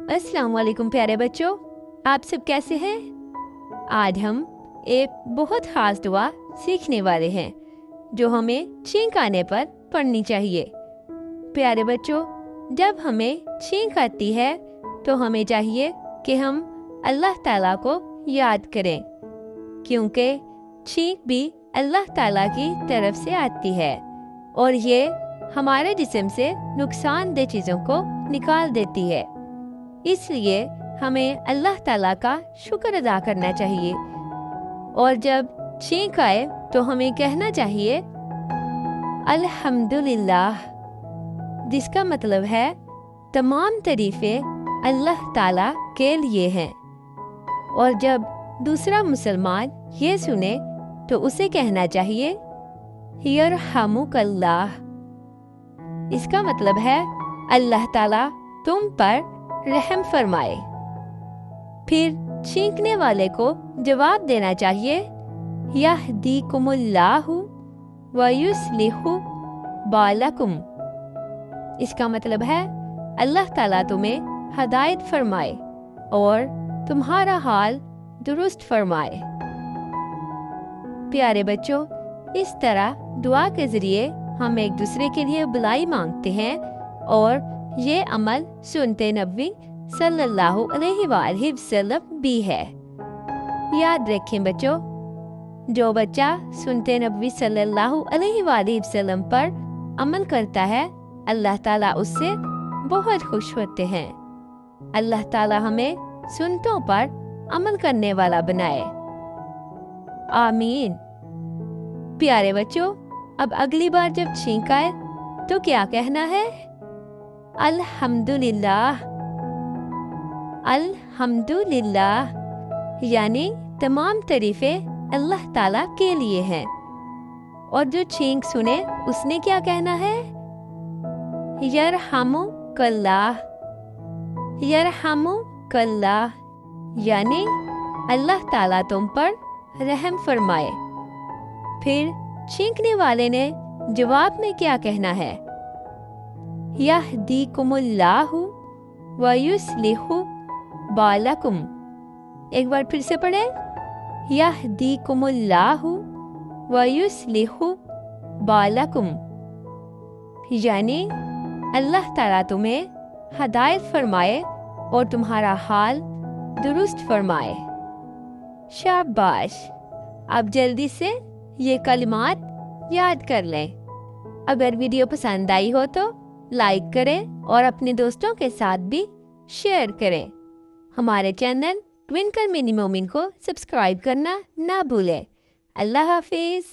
अस्सलाम वालेकुम प्यारे बच्चों, आप सब कैसे हैं? आज हम एक बहुत ख़ास दुआ सीखने वाले हैं जो हमें छींक आने पर पढ़नी चाहिए। प्यारे बच्चों, जब हमें छींक आती है तो हमें चाहिए कि हम अल्लाह ताला को याद करें, क्योंकि छींक भी अल्लाह ताला की तरफ से आती है और ये हमारे जिस्म से नुकसानदेह चीज़ों को निकाल देती है। इसलिए हमें अल्लाह ताला का शुक्र अदा करना चाहिए और जब छींक आए तो हमें कहना चाहिए अल्हम्दुलिल्लाह, जिसका मतलब है तमाम तारीफ़ें अल्लाह ताला के लिए हैं। और जब दूसरा मुसलमान ये सुने तो उसे कहना चाहिए यरहमुकल्लाह, इसका मतलब है अल्लाह ताला तुम पर रहम फरमाए। फिर छींकने वाले को जवाब देना चाहिए यहदीकुमुल्लाहु व युस्लिहु बालकुम, इसका मतलब है अल्लाह ताला तुम्हें हदायत फरमाए और तुम्हारा हाल दुरुस्त फरमाए। प्यारे बच्चों, इस तरह दुआ के जरिए हम एक दूसरे के लिए भलाई मांगते हैं और ये अमल सुन्नते नबवी सल्लल्लाहु अलैहि वसल्लम भी है। याद रखें बच्चों, जो बच्चा सुन्नते नबवी सल्लल्लाहु अलैहि वसल्लम पर अमल करता है अल्लाह ताला उससे बहुत खुश होते हैं। अल्लाह ताला हमें सुन्नतों पर अमल करने वाला बनाए, आमीन। प्यारे बच्चों, अब अगली बार जब छींक आए तो क्या कहना है? अल्हम्दुलिल्लाह। अल्हम्दुलिल्लाह यानी तमाम तारीफ़ें अल्लाह ताला के लिए हैं। और जो छींक सुने उसने क्या कहना है? यरहमुकल्लाह। यरहमुकल्लाह यानी अल्लाह ताला तुम पर रहम फरमाए। फिर छींकने वाले ने जवाब में क्या कहना है? यहदीकुमुल्लाहु व युस्लिहु बालकुम। एक बार फिर से पढ़े, यहदीकुमुल्लाहु व युस्लिहु बालकुम यानी अल्लाह ताला तुम्हें हदायत फरमाए और तुम्हारा हाल दुरुस्त फरमाए। शाबाश, अब जल्दी से ये कलिमात याद कर लें। अगर वीडियो पसंद आई हो तो लाइक करें और अपने दोस्तों के साथ भी शेयर करें। हमारे चैनल ट्विंकल मिनी मोमिन को सब्सक्राइब करना ना भूलें। अल्लाह हाफिज़।